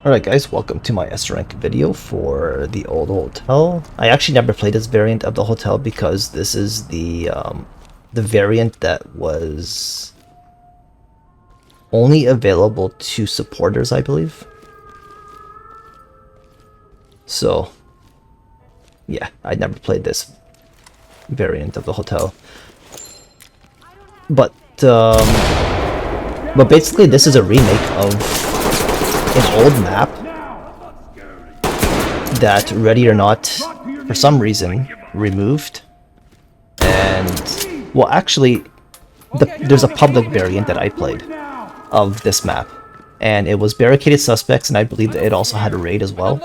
Alright guys, welcome to my S-Rank video for the old hotel. I actually never played this variant of the hotel because this is the variant that was only available to supporters, I believe. So, yeah, I never played this variant of the hotel. But basically this is a remake of an old map that, Ready or Not, for some reason, removed. And, well, actually, there's a public variant that I played of this map. And it was Barricaded Suspects, and I believe that it also had a raid as well.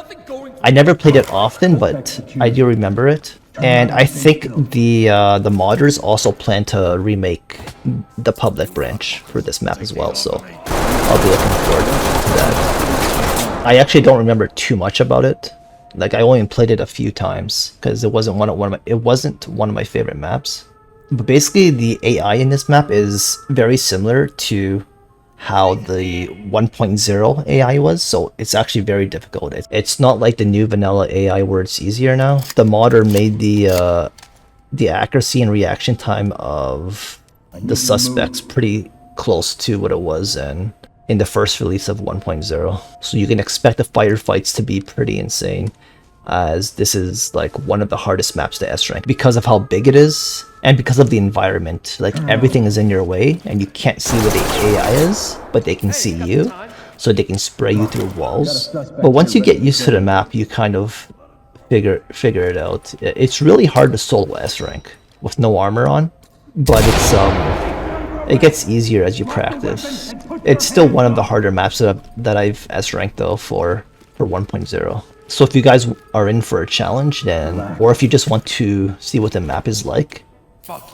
I never played it often, but I do remember it. And I think the modders also plan to remake the public branch for this map as well, so I'll be looking forward to that. I actually don't remember too much about it. Like, I only played it a few times because it wasn't one of my favorite maps. But basically, the AI in this map is very similar to how the 1.0 AI was, so it's actually very difficult. It's not like the new vanilla AI where it's easier now. The modder made the accuracy and reaction time of the suspects pretty close to what it was in the first release of 1.0. So you can expect the firefights to be pretty insane, as this is like one of the hardest maps to S-rank because of how big it is and because of the environment. Like, everything is in your way and you can't see where the AI is, but they can see you, so they can spray you through walls. But once you get used to the map, you kind of figure it out. It's really hard to solo S-rank with no armor on, but it gets easier as you practice. It's still one of the harder maps that I've S-ranked though for 1.0. So if you guys are in for a challenge, then, or if you just want to see what the map is like,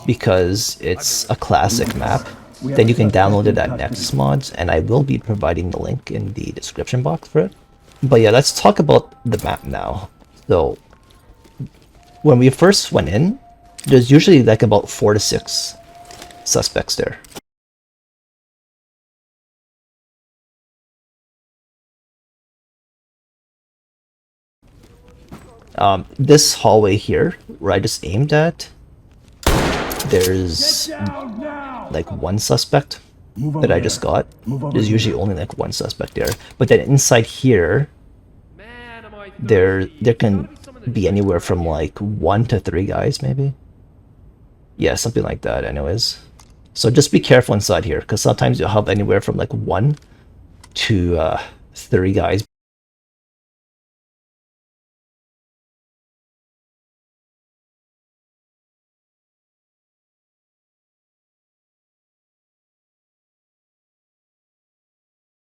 because it's a classic map, then you can download it at Nexus Mods, and I will be providing the link in the description box for it. But yeah, let's talk about the map now. So when we first went in, there's usually like about 4 to 6 suspects there. This hallway here, where I just aimed at, there's like one suspect that I just got. There's usually only like one suspect there. But then inside here, there can be anywhere from like 1 to 3 guys, maybe. Yeah, something like that anyways. So just be careful inside here, because sometimes you'll have anywhere from like 1 to 3 guys.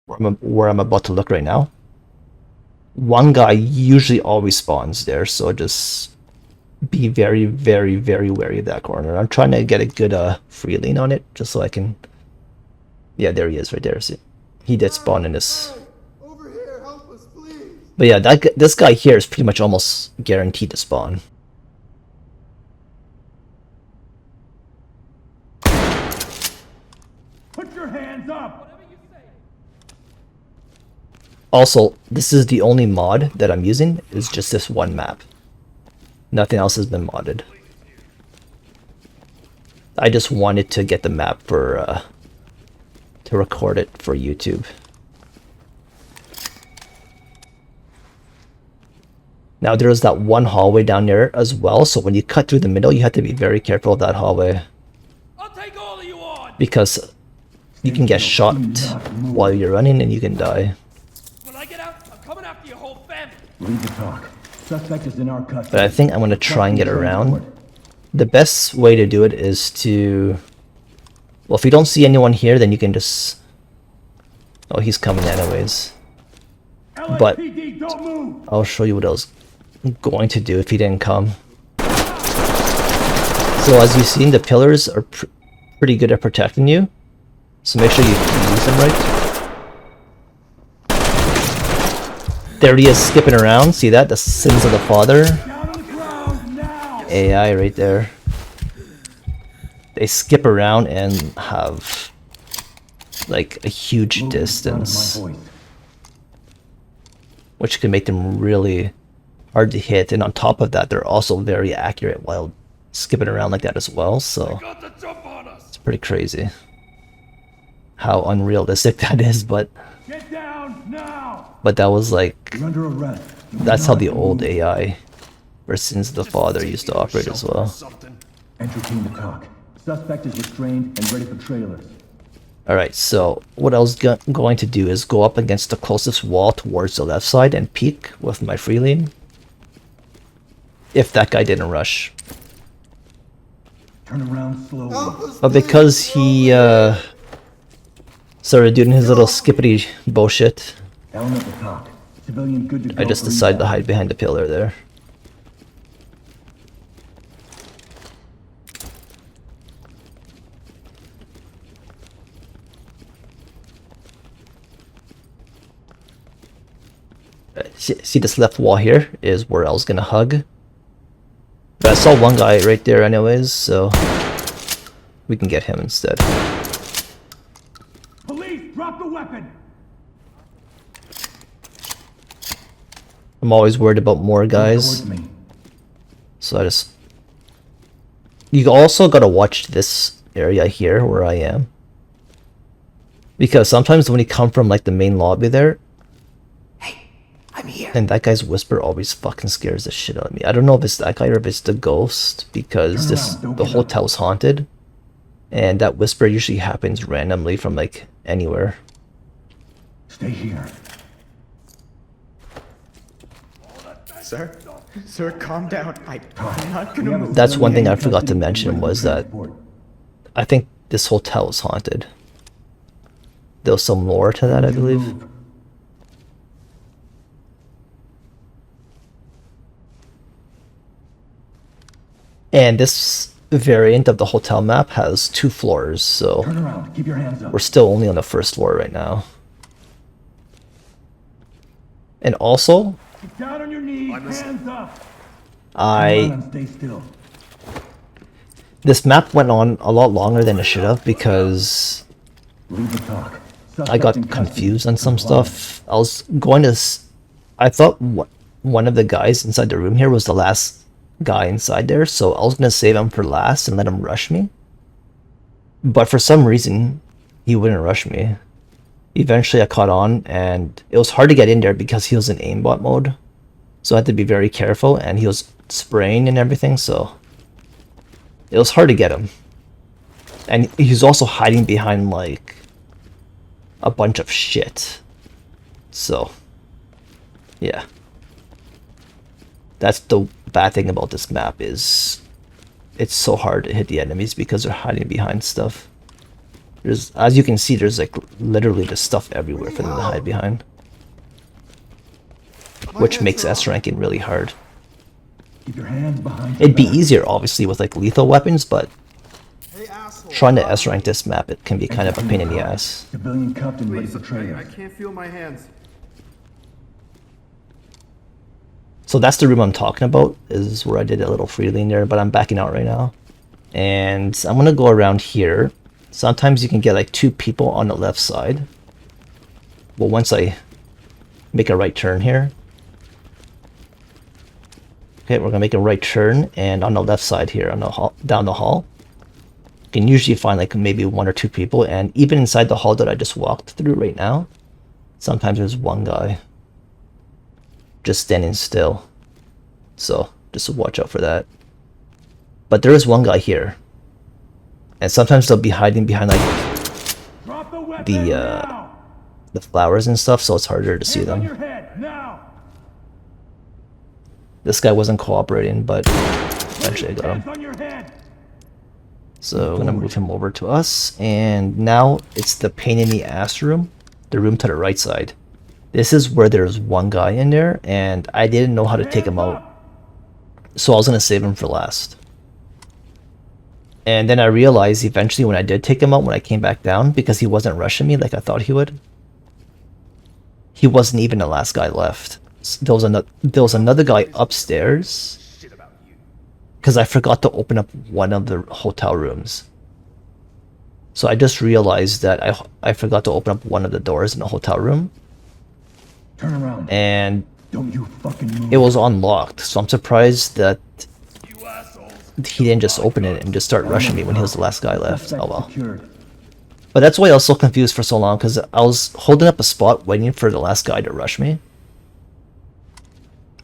Where I'm about to look right now. One guy usually always spawns there, so just be very, very, very wary of that corner. I'm trying to get a good free lean on it, just so I can... Yeah, there he is right there. See? He did spawn in this. Over here, help us, please. But yeah, this guy here is pretty much almost guaranteed to spawn. Put your hands up. Also, this is the only mod that I'm using, is just this one map. Nothing else has been modded. I just wanted to get the map for to record it for YouTube. Now there's that one hallway down there as well, so when you cut through the middle, you have to be very careful of that hallway. I'll take all of you on. Because you can get shot while you're running and you can die. When I get out, I'm coming after your whole family. Leave the talk. Suspect is in our custody. But I think I'm going to try and get around. The best way to do it is to... Well, if you don't see anyone here, then you can just... Oh, he's coming anyways. But I'll show you what I was going to do if he didn't come. So as you've seen, the pillars are pretty good at protecting you. So make sure you use them right. There he is, skipping around. See that? The sins of the father. AI right there. They skip around and have like a huge distance. which can make them really hard to hit. And on top of that, they're also very accurate while skipping around like that as well. So Got the jump on us. it's pretty crazy how unrealistic that is. But Get down now. that was like, You're under arrest. You that's how cannot the old move. AI versus the father used to operate as well. Something. Entry team to talk. Suspect is restrained and ready for trailers. Alright, so what I was going to do is go up against the closest wall towards the left side and peek with my free lean. If that guy didn't rush. Turn around slowly. But because he started doing his little skippity bullshit, Element to talk. Civilian good to go. I just for decided to eval. hide behind the pillar there. See this left wall here is where I was gonna hug. But I saw one guy right there anyways, so we can get him instead. Police, drop the weapon. I'm always worried about more guys, Towards me. so I just... You also gotta watch this area here where I am. Because sometimes when you come from like the main lobby there, I'm here. and that guy's whisper always fucking scares the shit out of me. I don't know if it's that guy or if it's the ghost, because the hotel's haunted, and that whisper usually happens randomly from like anywhere. Stay here. Sir? Sir, calm down. I'm not We gonna have a move. That's one thing I civilian forgot to custody mention ready for was that transport. I think this hotel is haunted. There was some lore to that, I You believe. move. And this variant of the hotel map has 2 floors, so Turn around. Keep your hands up. we're still only on the first floor right now. And also, Get down on your knees. Hands up. Turn I around and stay still. this map went on a lot longer than it should have because Leave the talk. I got Suspect in custody. confused on some Comply. stuff. I was going to... I thought one of the guys inside the room here was the last guy inside there, so I was going to save him for last and let him rush me. But for some reason, he wouldn't rush me. Eventually I caught on, and it was hard to get in there because he was in aimbot mode. So I had to be very careful, and he was spraying and everything, so... It was hard to get him. And he's also hiding behind, like, a bunch of shit. So, yeah. That's the bad thing about this map is it's so hard to hit the enemies because they're hiding behind stuff. There's, as you can see, there's like literally just stuff everywhere for them to hide behind. Which makes S ranking really hard. Keep your hands behind your It'd be back. easier obviously with like lethal weapons, but trying to S rank this map, it can be kind of a pain in the ass. Civilian cuffed and ready Please, for trailers. I can't feel my hands. So that's the room I'm talking about, is where I did a little free lean there, but I'm backing out right now. And I'm gonna go around here. Sometimes you can get like 2 people on the left side. Well, once I make a right turn here. Okay, we're gonna make a right turn, and on the left side here, on the hall, down the hall, you can usually find like maybe 1 or 2 people, and even inside the hall that I just walked through right now, sometimes there's one guy just standing still. So just watch out for that. But there is one guy here, and sometimes they'll be hiding behind like Drop the weapon the now. the flowers and stuff, so it's harder to see Hands on them. your head now. This guy wasn't cooperating, but eventually I got him. Hands on your head. So I'm gonna move him over to us, and now it's the pain in the ass room, the room to the right side. This is where there's one guy in there, and I didn't know how to take him out, so I was gonna save him for last. And then I realized eventually when I did take him out, when I came back down, because he wasn't rushing me like I thought he would, he wasn't even the last guy left. There was another guy upstairs, because I forgot to open up one of the hotel rooms. So I just realized that I forgot to open up one of the doors in the hotel room. Turn around. and Don't you fucking move. it was unlocked, so I'm surprised that he didn't just open it and just start rushing me when he was the last guy left. Suspect Oh well. secured. But that's why I was so confused for so long, because I was holding up a spot waiting for the last guy to rush me.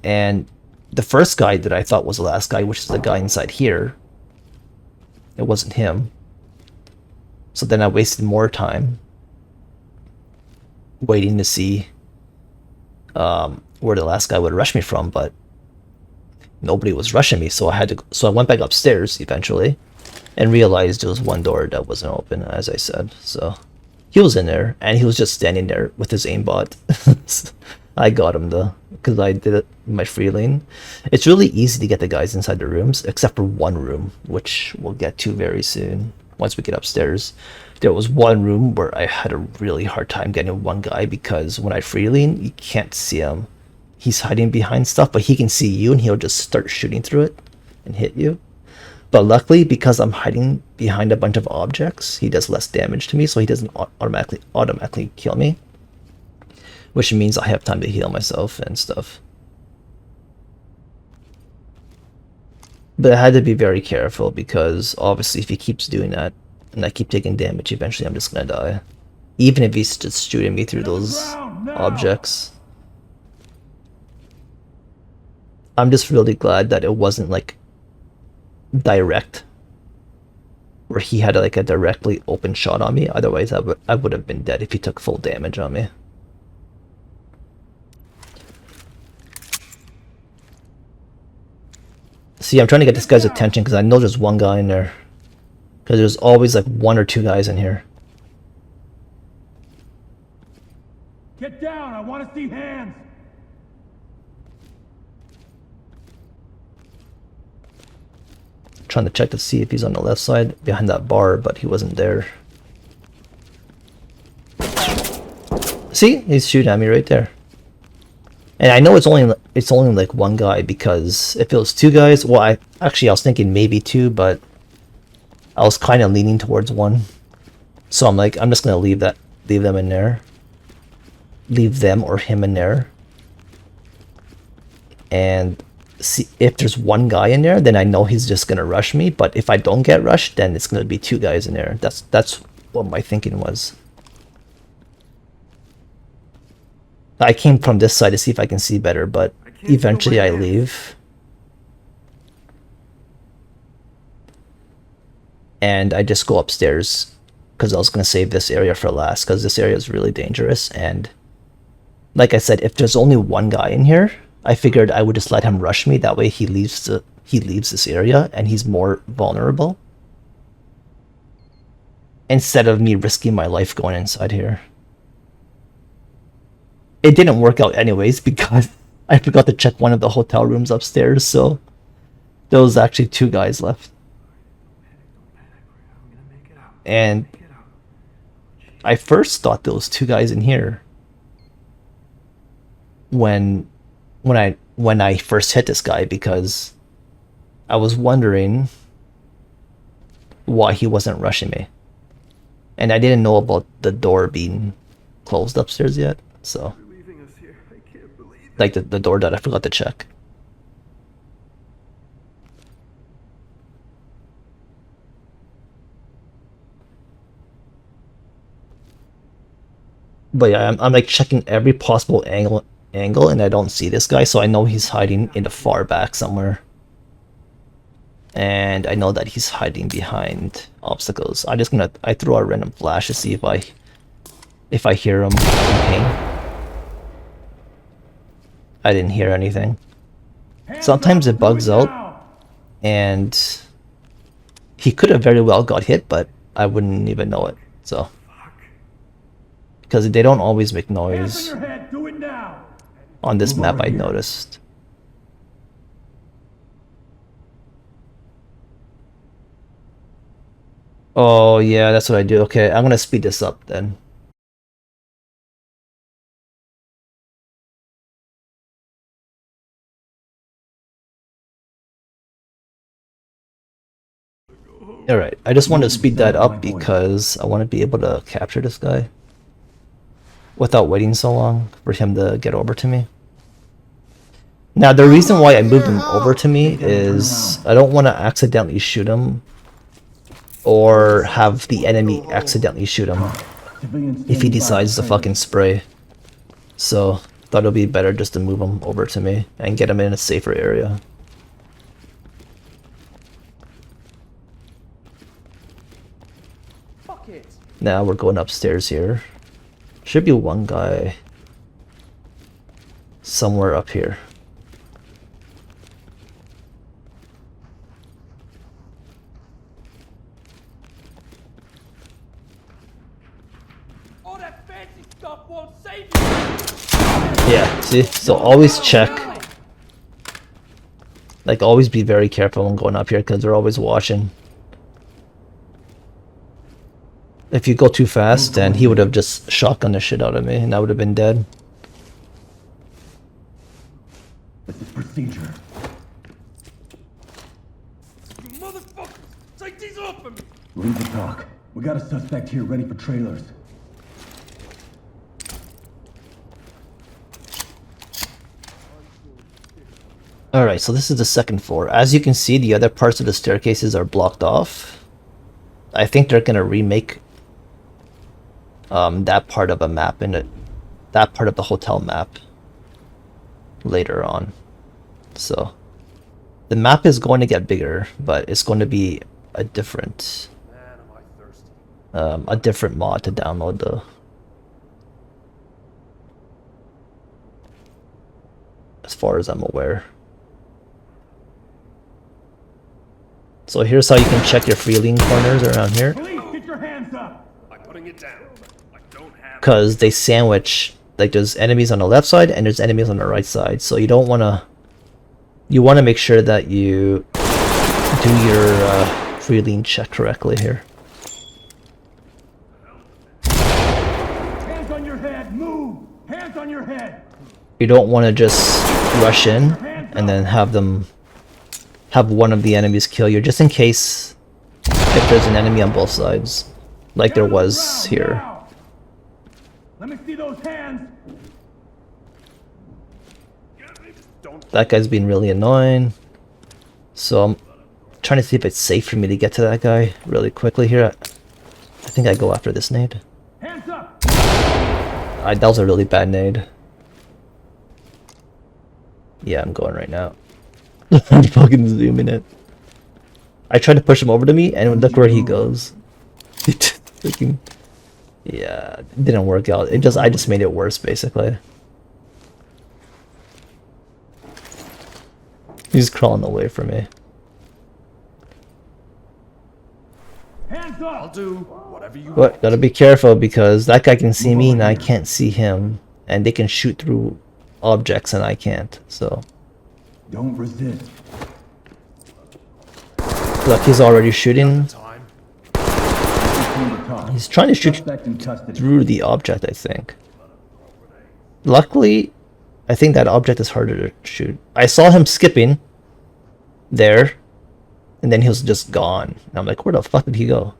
And the first guy that I thought was the last guy, which is the guy inside here, it wasn't him. So then I wasted more time waiting to see where the last guy would rush me from, but nobody was rushing me, so I went back upstairs eventually and realized there was one door that wasn't open, as I said. So he was in there, and he was just standing there with his aimbot. I got him though, because I did it in my free lane. It's really easy to get the guys inside the rooms, except for one room, which we'll get to very soon once we get upstairs. There was one room where I had a really hard time getting one guy, because when I free lane, you can't see him. He's hiding behind stuff, but he can see you, and he'll just start shooting through it and hit you. But luckily, because I'm hiding behind a bunch of objects, he does less damage to me, so he doesn't automatically kill me. Which means I have time to heal myself and stuff. But I had to be very careful, because obviously if he keeps doing that, and I keep taking damage, eventually I'm just gonna die. Even if he's just shooting me through those objects. I'm just really glad that it wasn't like direct, where he had like a directly open shot on me. Otherwise I would have been dead if he took full damage on me. See, I'm trying to get this guy's attention because I know there's one guy in there. Because there's always like one or two guys in here. Get down! I want to see hands! Trying to check to see if he's on the left side behind that bar, but he wasn't there. See? He's shooting at me right there. And I know it's only like one guy, because if it was two guys, well, I was thinking maybe two, but I was kind of leaning towards one. So I'm like, I'm just gonna leave them in there. Leave them or him in there. And see if there's one guy in there, then I know he's just gonna rush me. But if I don't get rushed, then it's gonna be two guys in there. That's what my thinking was. I came from this side to see if I can see better, but eventually I leave. And I just go upstairs, because I was going to save this area for last, because this area is really dangerous. And like I said, if there's only one guy in here, I figured I would just let him rush me. That way he leaves this area and he's more vulnerable, instead of me risking my life going inside here. It didn't work out anyways, because I forgot to check one of the hotel rooms upstairs, so there was actually two guys left. And I first thought there was two guys in here when I first hit this guy, because I was wondering why he wasn't rushing me. And I didn't know about the door being closed upstairs yet, so like the door that I forgot to check. But yeah, I'm like checking every possible angle, and I don't see this guy, so I know he's hiding in the far back somewhere. And I know that he's hiding behind obstacles. I throw a random flash to see if I hear him in pain. I didn't hear anything. Sometimes it bugs out, and he could have very well got hit, but I wouldn't even know it. So, because they don't always make noise on this map, I noticed. Oh yeah, that's what I do. Okay, I'm gonna speed this up then. Alright, I just want to speed that up because I want to be able to capture this guy. without waiting so long for him to get over to me. Now, the reason why I moved him over to me is I don't want to accidentally shoot him or have the enemy accidentally shoot him if he decides to fucking spray. So, thought it would be better just to move him over to me and get him in a safer area. Fuck it. Now we're going upstairs here. Should be one guy somewhere up here. All that fancy stuff won't save you. Yeah, see? So always check. Like, always be very careful when going up here because they're always watching. If you go too fast, then he would have just shotgunned the shit out of me and I would have been dead. This is procedure. You motherfuckers! Take these off of me! Leave the talk. We got a suspect here ready for trailers. Alright, so this is the second floor. As you can see, the other parts of the staircases are blocked off. I think they're gonna remake that part of a map in it, that part of the hotel map later on. So the map is going to get bigger, but it's going to be a different a different mod to download though. As far as I'm aware. So here's how you can check your freeling corners around here. Police, get your hands up! I'm putting it down. I don't have. Because they sandwich, like there's enemies on the left side and there's enemies on the right side. So you don't want to, you want to make sure that you do your freeling check correctly here. Hands on your head, move! Hands on your head! You don't want to just rush in and then have one of the enemies kill you, just in case if there's an enemy on both sides, like there was here. Now. Let me see those hands! That guy's being really annoying. So I'm trying to see if it's safe for me to get to that guy really quickly here. I think I go after this nade. Hands up! That was a really bad nade. Yeah, I'm going right now. I'm fucking zooming it. I tried to push him over to me, and look where he goes. Freaking, yeah, it didn't work out. I just made it worse, basically. He's crawling away from me. Hands I'll up! do whatever you But want. gotta be careful because that guy can see me and I can't see him, and they can shoot through objects and I can't. So Don't resist. look, he's already shooting. Time. Return to talk. He's trying to shoot Suspect in custody. through the object, I think. Luckily, I think that object is harder to shoot. I saw him skipping there, and then he was just gone. And I'm like, where the fuck did he go?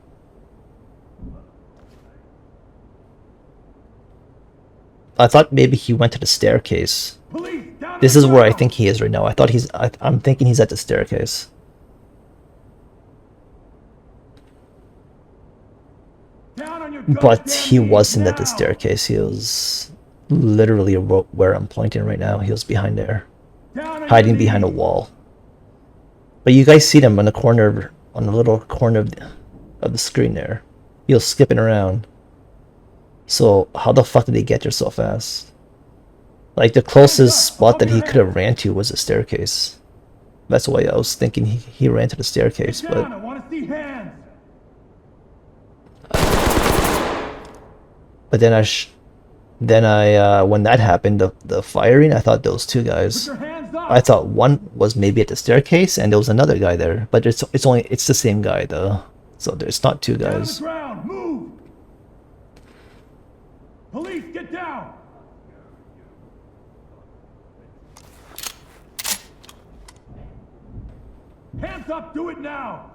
I thought maybe he went to the staircase. Police, down This on is the where I ground. think he is right now. I'm thinking he's at the staircase. Down on your But goddamn he knees wasn't at the now. staircase. He was literally where I'm pointing right now. He was behind there, Down on your hiding behind a knees. wall. But you guys see him on the corner, on the little corner of the screen there. He was skipping around. So how the fuck did he get there so fast? Like the closest spot that he could have ran to was a staircase. That's why I was thinking he ran to the staircase. Get But down, I want to see hands! then I when that happened, the firing, I thought those two Put guys. your hands up! I thought one was maybe at the staircase and there was another guy there, but it's the same guy though. So there's not two Down on the guys. ground, move! Police, get down! Hands up, do it now!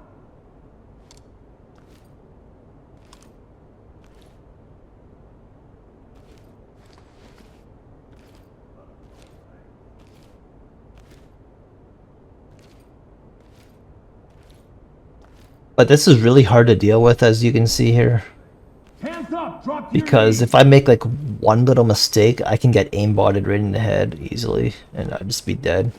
But this is really hard to deal with, as you can see here. Hands up! Drop to your Because knees. if I make like one little mistake, I can get aimbotted right in the head easily, and I'd just be dead.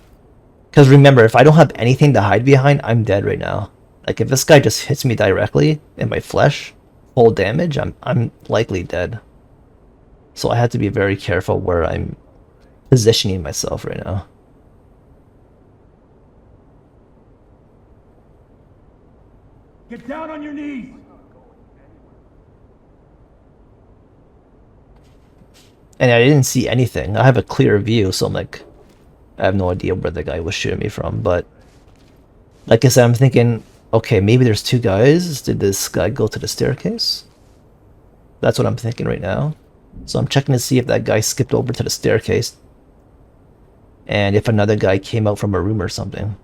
Because remember, if I don't have anything to hide behind, I'm dead right now. Like if this guy just hits me directly in my flesh, full damage, I'm likely dead. So I have to be very careful where I'm positioning myself right now. Get down on your knees. And I didn't see anything. I have a clear view, so I'm like, I have no idea where the guy was shooting me from. But like I said, I'm thinking, okay, maybe there's two guys. Did this guy go to the staircase? That's what I'm thinking right now. So I'm checking to see if that guy skipped over to the staircase, and if another guy came out from a room or something.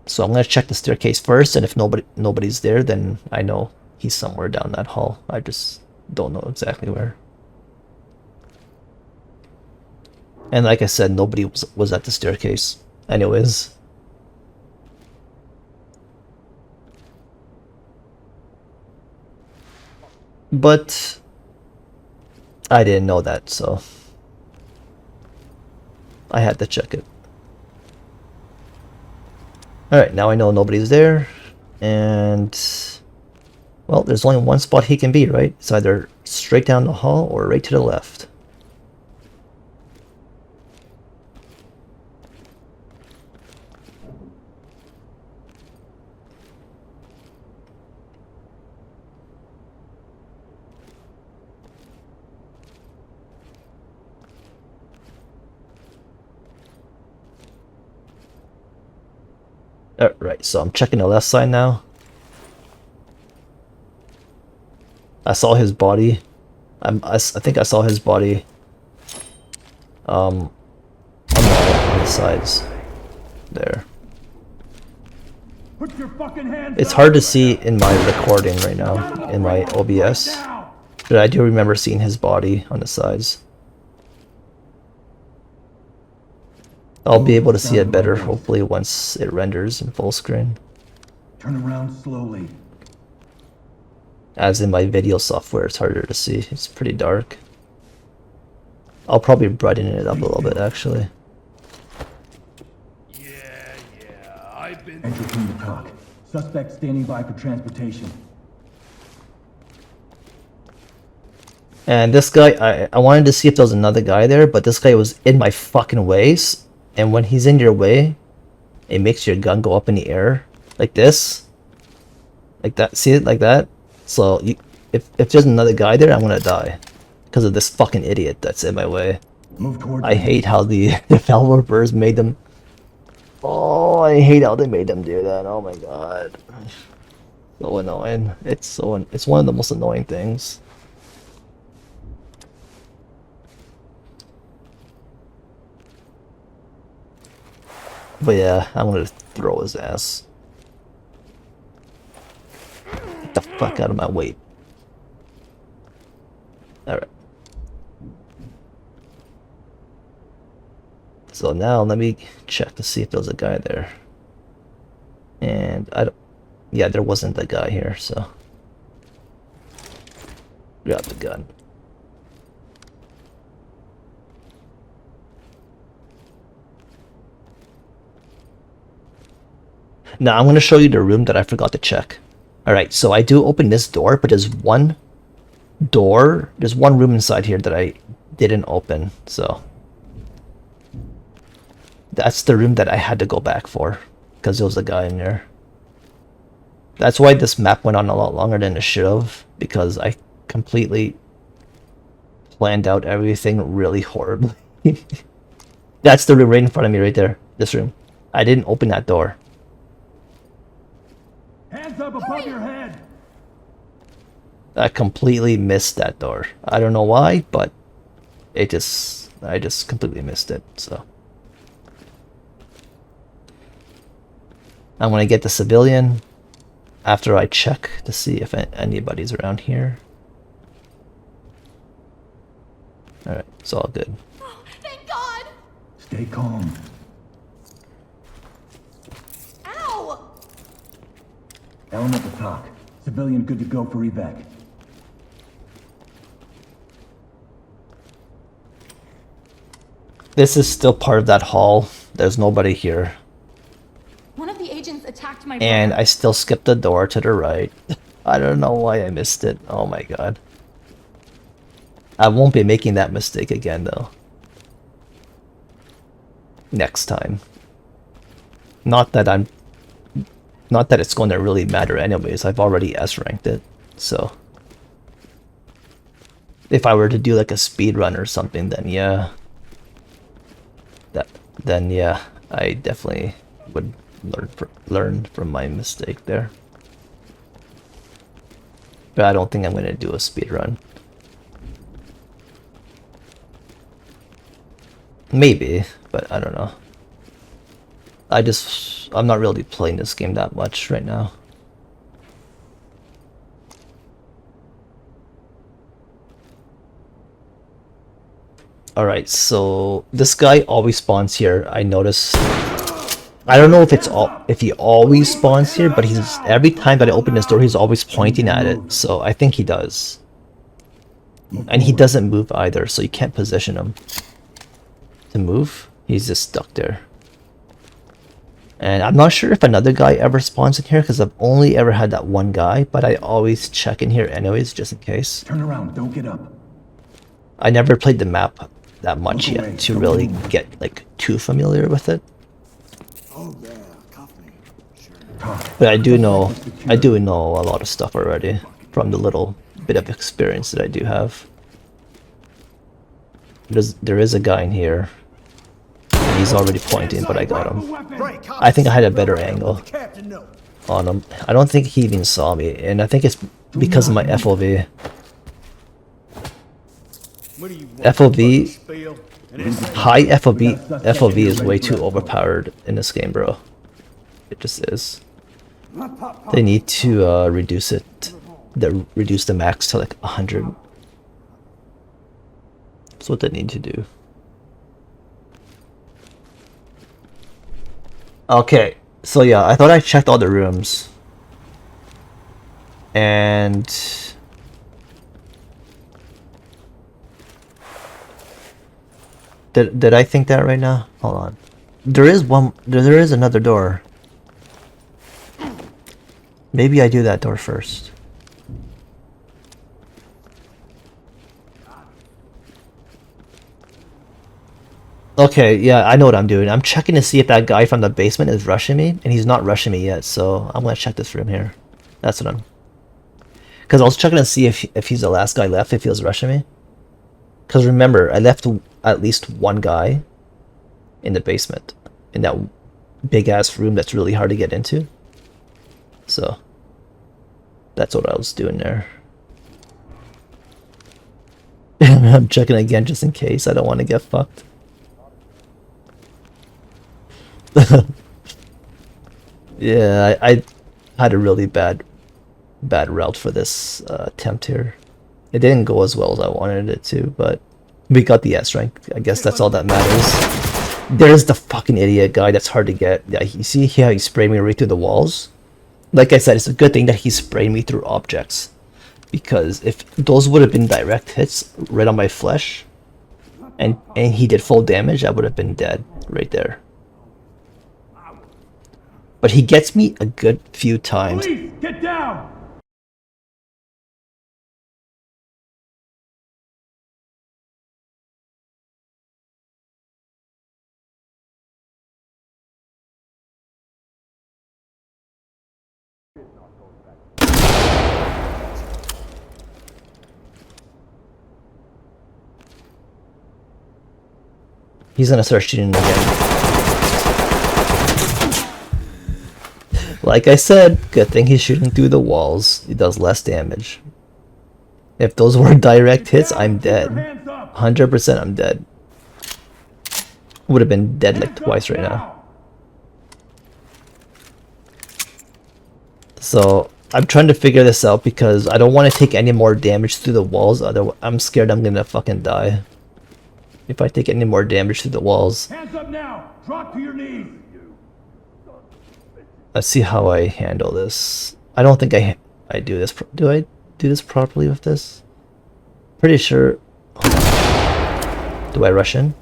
So I'm gonna check the staircase first, and if nobody's there, then I know he's somewhere down that hall. I just don't know exactly where. And like I said, nobody was at the staircase anyways. But I didn't know that, so I had to check it. Alright, now I know nobody's there, and well, there's only one spot he can be, right? It's either straight down the hall or right to the left. Alright, so I'm checking the left side now. I saw his body. I think I saw his body on the sides there. Put your fucking hands It's up. hard to see in my recording right now, in my OBS, but I do remember seeing his body on the sides. I'll be able to see it better, hopefully, once it renders in full screen. Turn around slowly. As in my video software, it's harder to see. It's pretty dark. I'll probably brighten it up a little bit, actually. Yeah, I've been. Entry team to talk. Suspect standing by for transportation. And this guy, I wanted to see if there was another guy there, but this guy was in my fucking ways. And when he's in your way, it makes your gun go up in the air. Like this. Like that. See it? Like that? So, if there's another guy there, I'm gonna die. Because of this fucking idiot that's in my way. Move towards I hate how the developers made them... Oh, I hate how they made them do that. Oh my god. So annoying. It's one of the most annoying things. But yeah, I'm gonna throw his ass. Get the fuck out of my way. Alright. So now let me check to see if there's a guy there. And I don't... Yeah, there wasn't a guy here, so... Grab the gun. Now I'm going to show you the room that I forgot to check. Alright, so I do open this door, but there's one room inside here that I didn't open, so... That's the room that I had to go back for, because there was a guy in there. That's why this map went on a lot longer than it should have, because I completely planned out everything really horribly. That's the room right in front of me right there, this room. I didn't open that door. Hands up above your head. I completely missed that door. I don't know why, but I just completely missed it, so. I'm gonna get the civilian after I check to see if anybody's around here. Alright, it's all good. Thank God! Stay calm. Ow! Element to talk. Civilian good to go for evac. This is still part of that hall. There's nobody here. One of the agents attacked my And brother. I still skipped the door to the right. I don't know why I missed it. Oh my god. I won't be making that mistake again though. Next time. Not that it's going to really matter anyways. I've already S-ranked it. So if I were to do like a speed run or something, then yeah. Then yeah, I definitely would learn from my mistake there. But I don't think I'm going to do a speed run. Maybe, but I don't know. I'm not really playing this game that much right now. Alright, so this guy always spawns here. I noticed. I don't know if he always spawns here, but he's every time that I open this door, he's always pointing at it. So I think he does. And he doesn't move either, so you can't position him to move. He's just stuck there. And I'm not sure if another guy ever spawns in here because I've only ever had that one guy, but I always check in here anyways, just in case. Turn around, don't get up. I never played the map that much yet to really get like too familiar with it. But I do know a lot of stuff already from the little bit of experience that I do have. There is a guy in here. And he's already pointing, but I got him. I think I had a better angle on him. I don't think he even saw me, and I think it's because of my FOV. High FOV is way too overpowered in this game, bro. It just is. They need to reduce the max to like 100. That's what they need to do. Okay, so yeah, I thought I checked all the rooms. And did I think that right now? Hold on. There is another door. Maybe I do that door first. Okay, yeah, I know what I'm doing. I'm checking to see if that guy from the basement is rushing me, and he's not rushing me yet, so I'm gonna check this room here. That's what I'm... Because I was checking to see if he's the last guy left, if he was rushing me. Because remember, I left at least one guy in the basement, in that big-ass room that's really hard to get into. So, that's what I was doing there. I'm checking again just in case. I don't want to get fucked. Yeah, I had a really bad route for this attempt here. It didn't go as well as I wanted it to, but we got the S rank. I guess that's all that matters. There's the fucking idiot guy that's hard to get. Yeah, you see how he sprayed me right through the walls? Like I said, it's a good thing that he sprayed me through objects. Because if those would have been direct hits right on my flesh, and he did full damage, I would have been dead right there. But he gets me a good few times. Police, get down! He's gonna start shooting again. Like I said, good thing he's shooting through the walls. He does less damage. If those were direct hits, I'm dead. 100% I'm dead. Would have been dead like twice right now. So, I'm trying to figure this out because I don't want to take any more damage through the walls. Otherwise, I'm scared I'm gonna fucking die if I take any more damage through the walls. Hands up now! Drop to your knees! Let's see how I handle this. I don't think I do this. Do I do this properly with this? Pretty sure. Do I rush in?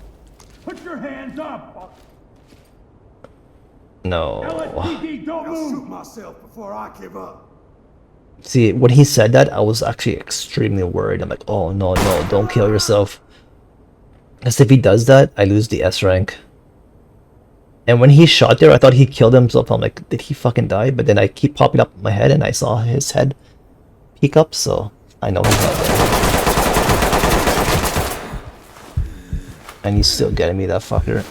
Put your hands up! No. LSPD, don't I'll shoot move! myself before I give up. See, when he said that, I was actually extremely worried. I'm like, oh no, no, don't kill yourself. Because if he does that, I lose the S rank. And when he shot there, I thought he killed himself. I'm like, did he fucking die? But then I keep popping up my head and I saw his head peek up, so I know he's not there. And he's still getting me, that fucker.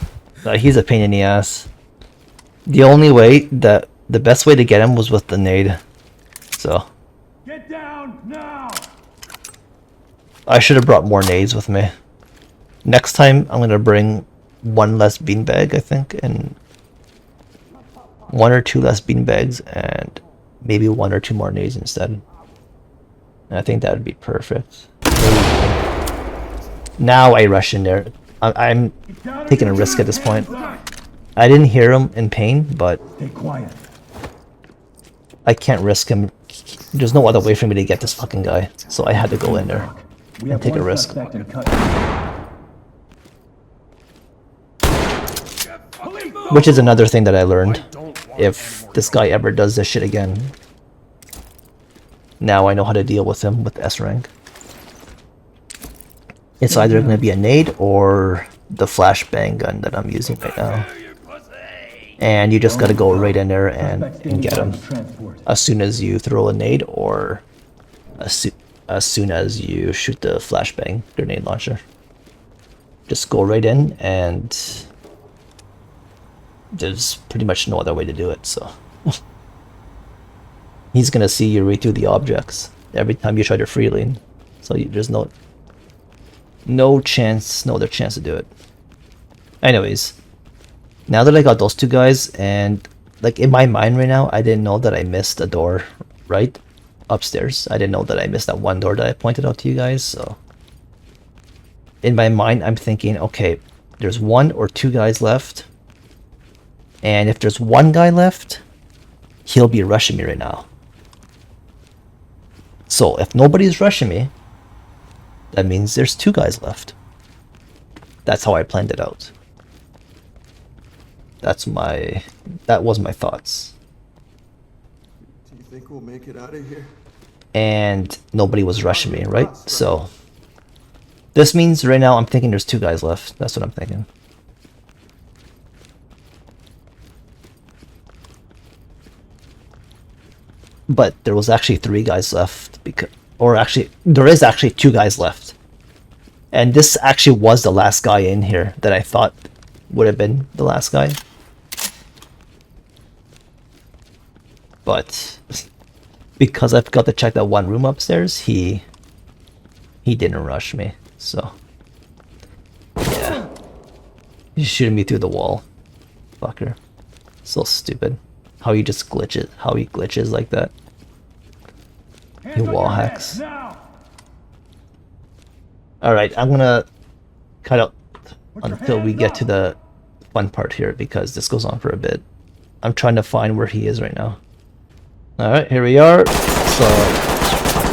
He's a pain in the ass. The only way that the best way to get him was with the nade. So Get down now! I should have brought more nades with me. Next time I'm gonna bring one less beanbag, I think, and 1 or 2 less beanbags, and maybe 1 or 2 more nades instead. And I think that would be perfect. Now I rush in there. I'm taking a risk at this point. I didn't hear him in pain, but Stay quiet. I can't risk him. There's no other way for me to get this fucking guy, so I had to go in there We and have take a one risk. suspect in custody. Which is another thing that I learned. If this guy ever does this shit again, now I know how to deal with him with S rank. It's either going to be a nade or the flashbang gun that I'm using right now. And you just got to go right in there and get him as soon as you throw a nade or as soon as you shoot the flashbang grenade launcher. Just go right in, and there's pretty much no other way to do it, so. He's gonna see you right through the objects every time you try to free lean. So there's no other chance to do it. Anyways, now that I got those 2 guys, and like in my mind right now, I didn't know that I missed a door right upstairs. I didn't know that I missed that one door that I pointed out to you guys, so. In my mind, I'm thinking, okay, there's 1 or 2 guys left. And if there's 1 guy left, he'll be rushing me right now. So if nobody's rushing me, that means there's 2 guys left. That's how I planned it out. That was my thoughts. Do you think we'll make it out of here? And nobody was rushing me, right? So this means right now I'm thinking there's 2 guys left. That's what I'm thinking. But there was actually 3 guys left, there is actually 2 guys left. And this actually was the last guy in here that I thought would have been the last guy. But because I forgot to check that one room upstairs, he didn't rush me. So yeah, he's shooting me through the wall, fucker. So stupid. How he just glitches. How he glitches like that. He wall hacks. Alright, I'm gonna cut out until we get to the fun part here, because this goes on for a bit. I'm trying to find where he is right now. Alright, here we are. So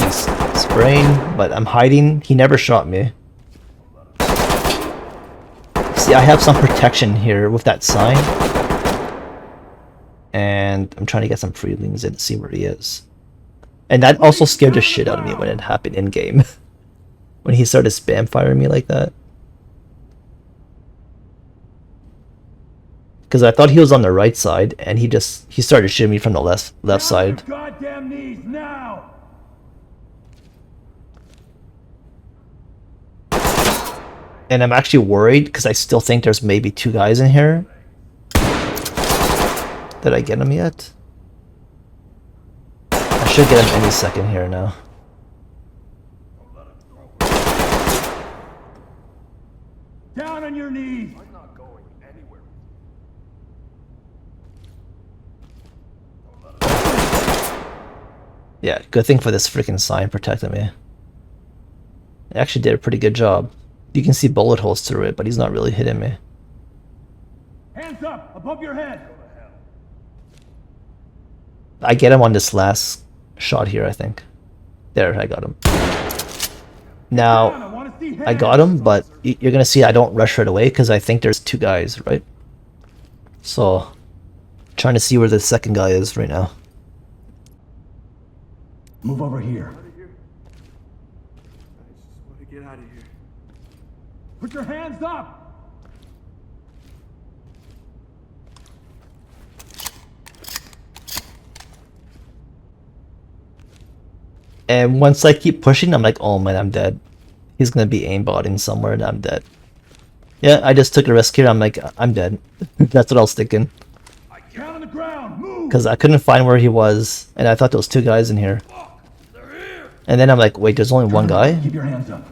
he's spraying, but I'm hiding. He never shot me. See, I have some protection here with that sign. And I'm trying to get some free leans in to see where he is. And that also scared the shit out of me when it happened in game. When he started spam firing me like that. Because I thought he was on the right side, and he started shooting me from the left side. Goddamn knees now! And I'm actually worried because I still think there's maybe 2 guys in here. Did I get him yet? I should get him any second here now. Down on your knees! I'm not going anywhere. Yeah, good thing for this freaking sign protecting me. It actually did a pretty good job. You can see bullet holes through it, but he's not really hitting me. Hands up, above your head! I get him on this last shot here, I think. There, I got him. Now, I want to see hands. I got him, but you're gonna see I don't rush right away because I think there's 2 guys, right? So, trying to see where the second guy is right now. Move over here. I just want to get out of here. Put your hands up. And once I keep pushing, I'm like, oh man, I'm dead. He's gonna be aimbotting somewhere and I'm dead. Yeah, I just took a risk here. I'm like, I'm dead. That's what I was thinking. Down on the ground. Move. Because I couldn't find where he was, and I thought there was 2 guys in here. And then I'm like, wait, there's only 1 guy? Keep your hands up.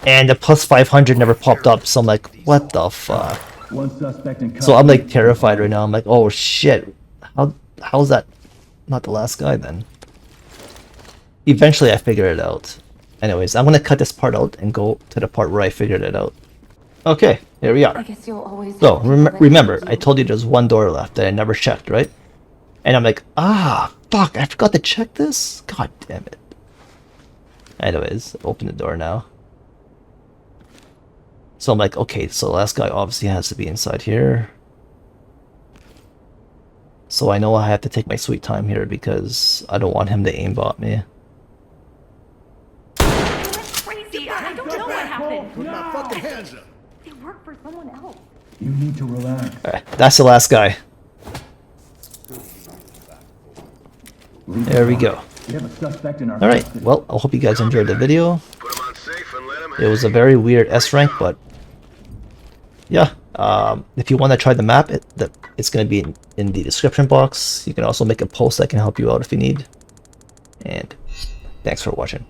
And the plus 500 never popped up, so I'm like, what the fuck? One suspect in So I'm like terrified right now. I'm like, oh shit. How's that not the last guy then? Eventually I figured it out. Anyways, I'm gonna cut this part out and go to the part where I figured it out. Okay, here we I are. guess you'll always. So, have people that remember, use I you. told you there's 1 door left that I never checked, right? And I'm like, ah, fuck, I forgot to check this? God damn it. Anyways, open the door now. So I'm like, okay, so the last guy obviously has to be inside here. So I know I have to take my sweet time here because I don't want him to aimbot me. That's crazy. I don't know what happened. Put my fucking hands up. They work for someone else. You need to relax. Alright, that's the last guy. Leave There it we alone. go. We have a suspect in our Alright, custody. well, I hope you guys enjoyed the video. Put him on safe and let him It was a very weird S rank, but yeah. If you want to try the map, it's going to be in the description box. You can also make a post that can help you out if you need. And thanks for watching.